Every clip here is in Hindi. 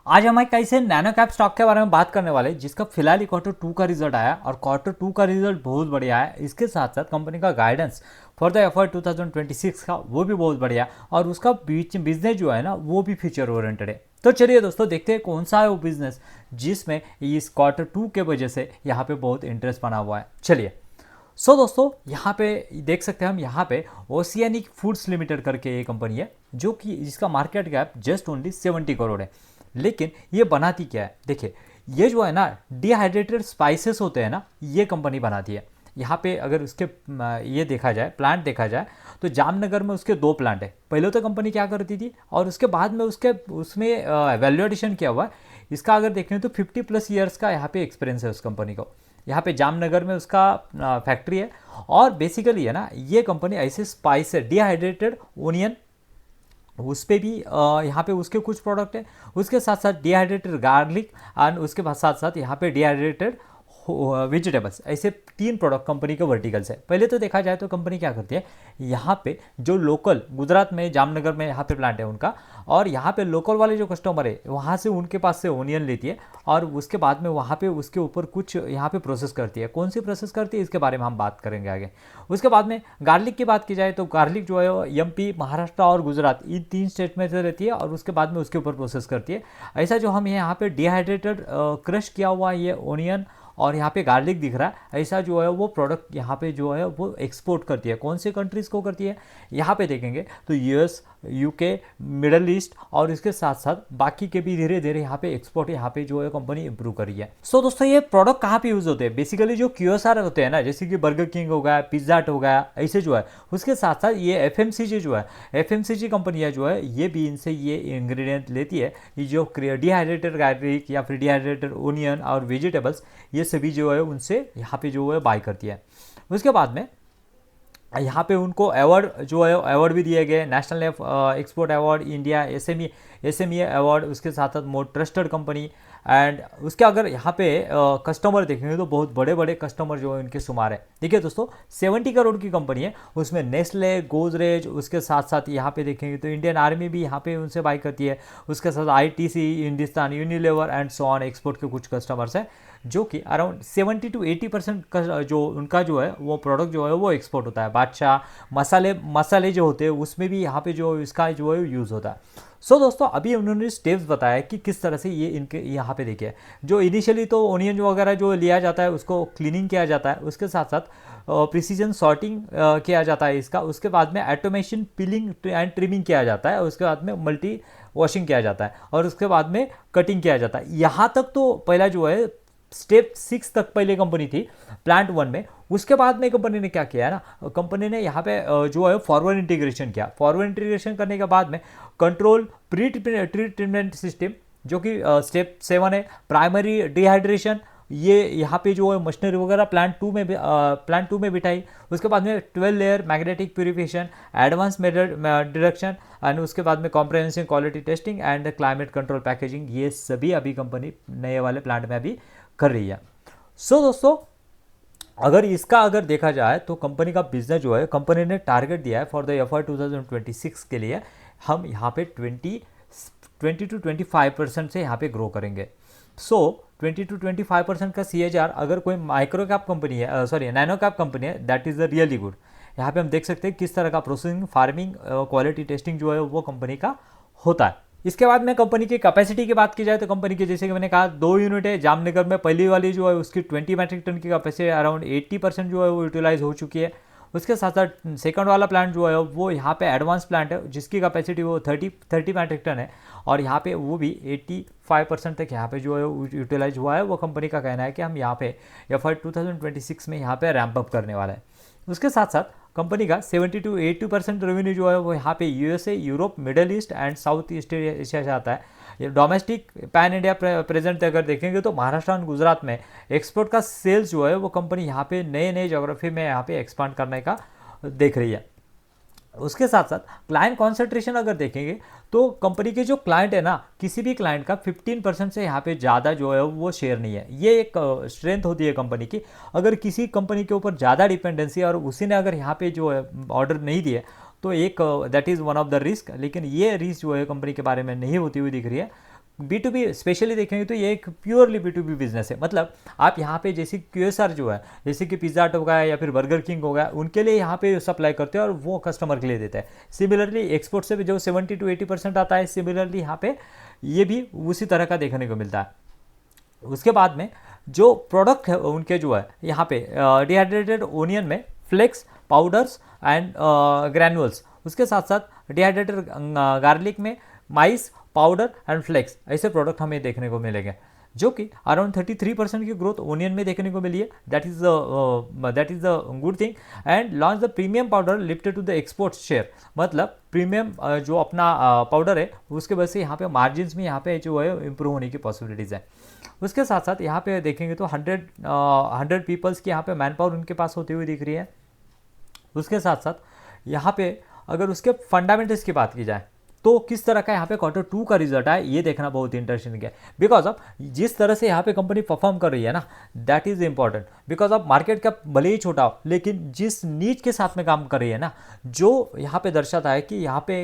आज हम एक ऐसे नैनो कैप स्टॉक के बारे में बात करने वाले हैं जिसका फिलहाल क्वार्टर टू का रिजल्ट आया और क्वार्टर टू का रिजल्ट बहुत बढ़िया है। इसके साथ साथ कंपनी का गाइडेंस फॉर द एफआई 2026 का वो भी बहुत बढ़िया और उसका बीच बिजनेस जो है ना वो भी फ्यूचर ओरिएंटेड है। तो चलिए दोस्तों देखते हैं कौन सा है वो बिजनेस जिसमें इस क्वार्टर टू के वजह से यहाँ पे बहुत इंटरेस्ट बना हुआ है। चलिए दोस्तों यहाँ पे देख सकते हैं हम यहाँ पे ओशियानिक फूड्स लिमिटेड करके ये कंपनी है जो कि जिसका market cap just only 70 crore है। लेकिन ये बनाती क्या है, देखिए ये जो है ना डिहाइड्रेटेड स्पाइसेस होते हैं ना, ये कंपनी बनाती है। यहाँ पे अगर उसके ये देखा जाए प्लांट देखा जाए तो जामनगर में उसके 2 प्लांट है। पहले तो कंपनी क्या करती थी और उसके बाद में उसमें वैल्यू एडिशन किया हुआ है। इसका अगर देखें तो 50+ ईयर्स का यहाँ पे एक्सपीरियंस है उस कंपनी को। यहाँ पे जामनगर में उसका फैक्ट्री है और बेसिकली है ना ये कंपनी ऐसे स्पाइस है डिहाइड्रेटेड ओनियन उस पर भी यहाँ पे उसके कुछ प्रोडक्ट है। उसके साथ साथ डिहाइड्रेटेड गार्लिक एंड उसके साथ साथ यहाँ पे डिहाइड्रेटेड वेजिटेबल्स, ऐसे 3 प्रोडक्ट कंपनी के वर्टिकल्स है। पहले तो देखा जाए तो कंपनी क्या करती है, यहाँ पे जो लोकल गुजरात में जामनगर में यहाँ पे प्लांट है उनका, और यहाँ पे लोकल वाले जो कस्टमर है वहाँ से उनके पास से ओनियन लेती है और उसके बाद में वहाँ पे उसके ऊपर कुछ यहाँ पे प्रोसेस करती है। कौन सी प्रोसेस करती है इसके बारे में हम बात करेंगे आगे। उसके बाद में गार्लिक की बात की जाए तो गार्लिक जो है एमपी, महाराष्ट्र और गुजरात इन 3 स्टेट में से रहती है और उसके बाद में उसके ऊपर प्रोसेस करती है। ऐसा जो हम यहाँ पे डिहाइड्रेटेड क्रश किया हुआ ये ओनियन और यहाँ पे गार्लिक दिख रहा है, ऐसा जो है वो प्रोडक्ट यहाँ पे जो है वो एक्सपोर्ट करती है। कौन से कंट्रीज को करती है यहाँ पे देखेंगे तो यूएस, यूके, मिडल ईस्ट और इसके साथ साथ बाकी के भी धीरे धीरे यहाँ पे एक्सपोर्ट यहाँ पे जो है कंपनी इंप्रूव कर रही है। दोस्तों ये प्रोडक्ट कहाँ पे यूज होते हैं, बेसिकली जो क्यूएसआर होते हैं ना, जैसे कि बर्गर किंग हो गया, पिज्जा हट हो गया, ऐसे जो है उसके साथ साथ ये एफएमसीजी जो है एफएमसीजी कंपनियाँ जो है ये भी इनसे ये इंग्रेडिएंट लेती है। ये जो डिहाइड्रेटेड गार्लिक या फिर डिहाइड्रेटेड ओनियन और वेजिटेबल्स ये सभी जो है उनसे यहाँ पे जो है बाय करती है। उसके बाद में यहाँ पे उनको अवार्ड जो है अवार्ड भी दिए गए, national export award, India SME award, उसके साथ साथ मोस्ट ट्रस्टेड कंपनी। एंड उसके अगर यहाँ पे कस्टमर देखेंगे तो बहुत बड़े बड़े कस्टमर जो है उनके शुमार है। देखिए दोस्तों 70 करोड़ की कंपनी है, उसमें नेस्ले, गोदरेज, उसके साथ साथ यहाँ पे देखेंगे तो इंडियन आर्मी भी यहाँ पे उनसे बाई करती है। उसके साथ ITC, Hindustan Unilever and so on export के कुछ कस्टमर्स हैं जो कि अराउंड 70 to 80% का जो उनका जो है वो प्रोडक्ट जो है वो एक्सपोर्ट होता है। बादशाह मसाले जो होते हैं उसमें भी यहाँ पे जो इसका जो है यूज़ होता है। दोस्तों अभी उन्होंने स्टेप्स बताया कि किस तरह से ये इनके यहाँ पे देखिए, जो इनिशियली तो ओनियन वगैरह जो लिया जाता है उसको क्लीनिंग किया जाता है, उसके साथ साथ प्रिसीजन सॉर्टिंग किया जाता है इसका, उसके बाद में ऑटोमेशन पिलिंग एंड ट्रिमिंग किया जाता है, उसके बाद में मल्टी वॉशिंग किया जाता है और उसके बाद में कटिंग किया जाता है। यहाँ तक तो पहला जो है स्टेप 6 तक पहले कंपनी थी प्लांट 1 में। उसके बाद में कंपनी ने क्या किया है ना, कंपनी ने यहाँ पे जो है फॉरवर्ड इंटीग्रेशन किया। फॉरवर्ड इंटीग्रेशन करने के बाद में कंट्रोल प्री ट्रीटमेंट सिस्टम जो कि स्टेप 7 है, प्राइमरी डिहाइड्रेशन, ये यहाँ पे जो है मशीनरी वगैरह प्लांट 2 में बिठाई। उसके बाद में 12 layer magnetic purification, advance deduction and उसके बाद में comprehensive quality testing and climate control packaging, ये सभी अभी कंपनी नए वाले प्लांट में अभी कर रही है। दोस्तों अगर इसका अगर देखा जाए तो कंपनी का बिजनेस जो है कंपनी ने टारगेट दिया है फॉर द एफआई 2026 के लिए हम यहाँ पे 20 to 25% से यहाँ पे ग्रो करेंगे। 20 to 25% का CAGR अगर कोई माइक्रो कैप कंपनी है, सॉरी नैनो कैप कंपनी है, that is the really good. यहाँ पे हम देख सकते हैं किस तरह का प्रोसेसिंग, फार्मिंग, क्वालिटी टेस्टिंग जो है वो कंपनी का होता है। इसके बाद में कंपनी की कैपेसिटी की बात की जाए तो कंपनी की जैसे कि मैंने कहा 2 यूनिट है जामनगर में, पहली वाली जो है उसकी 20 मैट्रिक टन की कैपेसिटी अराउंड 80% जो है वो यूटिलाइज हो चुकी है। उसके साथ साथ सेकंड वाला प्लांट जो है वो यहाँ पे एडवांस प्लांट है जिसकी कैपेसिटी वो 30 मैट्रिक टन है और यहाँ पे वो भी 85% तक यहाँ पे जो है यूटिलाइज हुआ है। वो कंपनी का कहना है कि हम यहाँ पे एफआई 2026 में यहाँ पे रैंप अप करने वाला है। उसके साथ साथ कंपनी का 70 to 80% रेवेन्यू जो है वो यहाँ पे USA, Europe, middle east and south east Asia से आता है। डोमेस्टिक पैन इंडिया प्रेजेंट अगर देखेंगे तो महाराष्ट्र और गुजरात में एक्सपोर्ट का सेल्स जो है वो कंपनी यहाँ पे नए नए जोग्राफी में यहाँ पे एक्सपांड करने का देख रही है। उसके साथ साथ क्लाइंट कॉन्सेंट्रेशन अगर देखेंगे तो कंपनी के जो क्लाइंट है ना, किसी भी क्लाइंट का 15% से यहाँ पे ज़्यादा जो है वो शेयर नहीं है। ये एक स्ट्रेंथ होती है कंपनी की। अगर किसी कंपनी के ऊपर ज़्यादा डिपेंडेंसी और उसी ने अगर यहाँ पे जो है ऑर्डर नहीं दिए तो एक that is one of the risk. लेकिन ये रिस्क जो है कंपनी के बारे में नहीं होती हुई दिख रही है। B2B स्पेशली देखेंगे तो ये एक प्योरली B2B बिजनेस है। मतलब आप यहाँ पे जैसे QSR जो है, जैसे कि पिज़्ज़ा हट हो गया या फिर बर्गर किंग हो गया, उनके लिए यहाँ पे सप्लाई करते हैं और वो कस्टमर के लिए देते हैं। सिमिलरली एक्सपोर्ट से भी जो 70 to 80% आता है, सिमिलरली यहाँ पे ये भी उसी तरह का देखने को मिलता है। उसके बाद में जो प्रोडक्ट है उनके जो है यहाँ पे डिहाइड्रेटेड ओनियन में फ्लेक्स, पाउडर्स एंड ग्रैनुअल्स, उसके साथ साथ डिहाइड्रेटेड गार्लिक में माइस पाउडर एंड फ्लेक्स, ऐसे प्रोडक्ट हमें देखने को मिलेंगे, जो कि अराउंड 33% की ग्रोथ ओनियन में देखने को मिली है। That is the good thing. And launch the premium powder lifted to the export share, मतलब प्रीमियम जो अपना पाउडर है उसके वजह से यहाँ पे मार्जिन में यहाँ पे जो है इंप्रूव होने की पॉसिबिलिटीज़ है। उसके साथ साथ यहाँ पे देखेंगे तो 100 पीपल्स की यहाँ पे मैन पावर उनके पास होती हुई दिख रही है। उसके साथ साथ यहाँ पे अगर उसके फंडामेंटल्स की बात की जाए तो किस तरह का यहाँ पे Q2 का रिजल्ट है ये देखना बहुत इंटरेस्टिंग है। बिकॉज ऑफ जिस तरह से यहाँ पे कंपनी परफॉर्म कर रही है ना, that is important. Because of market का भले ही छोटा हो, लेकिन जिस नीच के साथ में काम कर रही है ना, जो यहाँ पे दर्शाता है कि यहाँ पे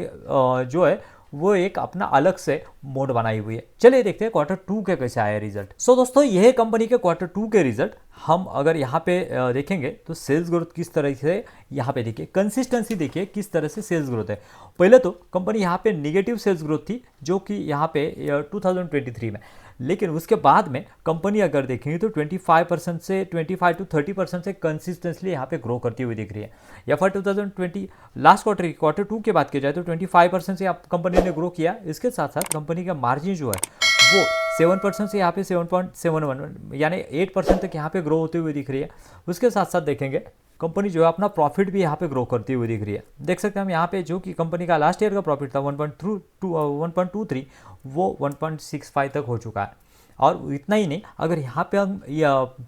जो है वो एक अपना अलग से मोड बनाई हुई है। चलिए देखते हैं Q2 के कैसे आया रिजल्ट। सो दोस्तों, यह कंपनी के Q2 के रिजल्ट हम अगर यहाँ पे देखेंगे तो सेल्स ग्रोथ किस तरह से, यहाँ पे देखिए कंसिस्टेंसी देखिए किस तरह से सेल्स ग्रोथ है। पहले तो कंपनी यहाँ पे निगेटिव सेल्स ग्रोथ थी जो कि यहाँ पे 2023 में, लेकिन उसके बाद में कंपनी अगर देखेंगे तो 25% से 25 to 30% से कंसिस्टेंटली यहाँ पे ग्रो करती हुई दिख रही है। या फिर 2020 लास्ट Q2 की बात की जाए तो 25% से कंपनी ने ग्रो किया। इसके साथ साथ कंपनी का मार्जिन जो है वो 7% से यहाँ पे 7.71 यानी 8% तक यहाँ पे ग्रो होती हुई दिख रही है। उसके साथ साथ देखेंगे कंपनी जो है अपना प्रॉफिट भी यहाँ पे ग्रो करती हुई दिख रही है। देख सकते हैं हम यहाँ पे जो कि कंपनी का लास्ट ईयर का प्रॉफिट था 1.23 वो 1.65 तक हो चुका है। और इतना ही नहीं, अगर यहाँ पे हम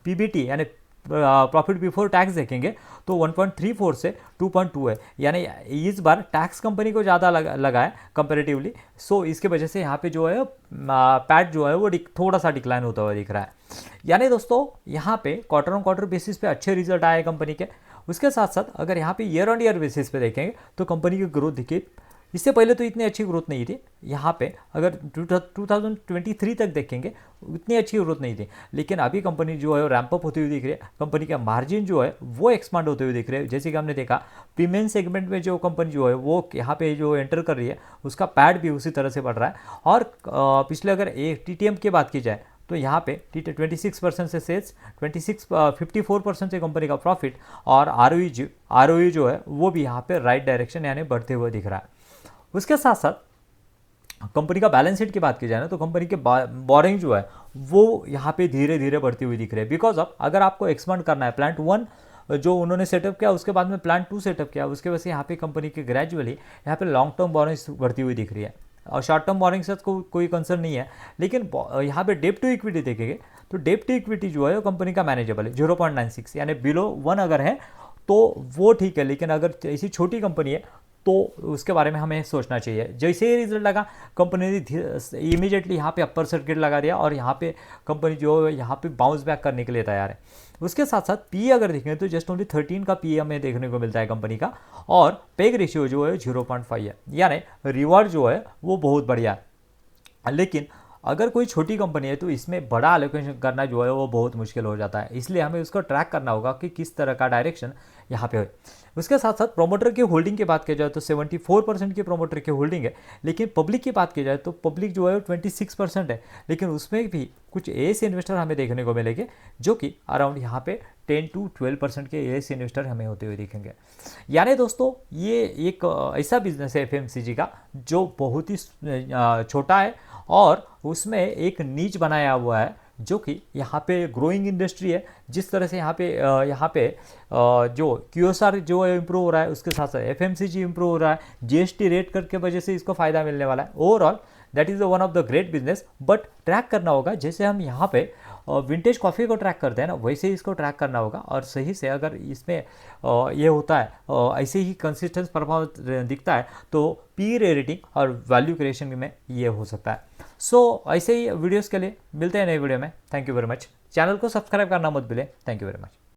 PBT यानी प्रॉफिट बिफोर टैक्स देखेंगे तो 1.34 से 2.2 है, यानी इस बार टैक्स कंपनी को ज़्यादा लगा है कंपेरेटिवली। सो इसके वजह से यहाँ पे जो है पैट जो है वो थोड़ा सा डिक्लाइन होता हुआ दिख रहा है। यानी दोस्तों यहाँ पे क्वार्टर बेसिस पे अच्छे रिजल्ट आए कंपनी के। उसके साथ साथ अगर यहाँ पे ईयर ऑन ईयर बेसिस पे देखेंगे तो कंपनी की ग्रोथ देखिए, इससे पहले तो इतनी अच्छी ग्रोथ नहीं थी। यहाँ पे अगर 2023 तक देखेंगे उतनी अच्छी ग्रोथ नहीं थी, लेकिन अभी कंपनी जो है रैंप अप होती हुई दिख रही है। कंपनी का मार्जिन जो है वो एक्सपांड होते हुए दिख रहे हैं। जैसे कि हमने देखा प्रीमियम सेगमेंट में जो कंपनी जो है वो यहाँ पे जो एंटर कर रही है उसका पैड भी उसी तरह से बढ़ रहा है। और पिछले अगर एक TTM की बात की जाए तो यहाँ पे 26% से सेल्स, 54% से कंपनी का प्रॉफिट, और ROE जो है वो भी यहाँ पे राइट डायरेक्शन यानी बढ़ते हुए दिख रहा है। उसके साथ साथ कंपनी का बैलेंस शीट की बात की जाए ना तो कंपनी के बोरिंग जो है वो यहाँ पे धीरे धीरे बढ़ती हुई दिख रही है। बिकॉज ऑफ अगर आपको एक्सपांड करना है, प्लांट 1 जो उन्होंने सेटअप किया, उसके बाद में प्लांट 2 सेटअप किया, उसके वजह से यहाँ पे कंपनी के ग्रेजुअली यहाँ पे लॉन्ग टर्म बोरिंग्स बढ़ती हुई दिख रही है। और शॉर्ट टर्म बोरिंग से कोई कंसर्न नहीं है, लेकिन यहाँ पे डेब्ट टू इक्विटी देखेंगे तो डेब्ट टू इक्विटी जो है वो कंपनी का मैनेजेबल है 0.96, यानी बिलो 1 अगर है तो वो ठीक है। लेकिन अगर ऐसी छोटी कंपनी है तो उसके बारे में हमें सोचना चाहिए। जैसे ही रिजल्ट लगा कंपनी ने इमीडिएटली यहाँ पे अपर सर्किट लगा दिया और यहाँ पे कंपनी जो है यहाँ पे बाउंस बैक करने के लिए तैयार है। उसके साथ साथ पी अगर देखेंगे तो जस्ट ओनली 13 का पी हमें देखने को मिलता है कंपनी का, और पेग रेशियो जो है 0.5 है, यानी रिवॉर्ड जो है वो बहुत बढ़िया है। लेकिन अगर कोई छोटी कंपनी है तो इसमें बड़ा एलोकेशन करना जो है वो बहुत मुश्किल हो जाता है, इसलिए हमें उसको ट्रैक करना होगा कि किस तरह का डायरेक्शन यहाँ पे हो। उसके साथ साथ प्रोमोटर की होल्डिंग की बात की जाए तो 74% की प्रोमोटर की होल्डिंग है, लेकिन पब्लिक की बात की जाए तो पब्लिक जो है 26% है, लेकिन उसमें भी कुछ एएस इन्वेस्टर हमें देखने को मिलेंगे जो कि अराउंड यहाँ पे 10 to 12% के एएस इन्वेस्टर हमें होते हुए दिखेंगे। यानी दोस्तों ये एक ऐसा बिजनेस है FMCG का जो बहुत ही छोटा है और उसमें एक नीच बनाया हुआ है जो कि यहाँ पे ग्रोइंग इंडस्ट्री है। जिस तरह से यहाँ पे जो QSR जो है इम्प्रूव हो रहा है, उसके साथ साथ FMCG इम्प्रूव हो रहा है, GST रेट करके के वजह से इसको फ़ायदा मिलने वाला है। Overall that is one of the great business, but track करना होगा जैसे हम यहाँ पे विंटेज कॉफ़ी को ट्रैक करते हैं ना, वैसे ही इसको ट्रैक करना होगा। और सही से अगर इसमें ये होता है ऐसे ही कंसिस्टेंस प्रभाव दिखता है तो पी रेटिंग और वैल्यू क्रिएशन में ये हो सकता है। सो ऐसे ही वीडियोस के लिए मिलते हैं नए वीडियो में। Thank you very much. Channel को सब्सक्राइब करना मत भूलें। Thank you very much.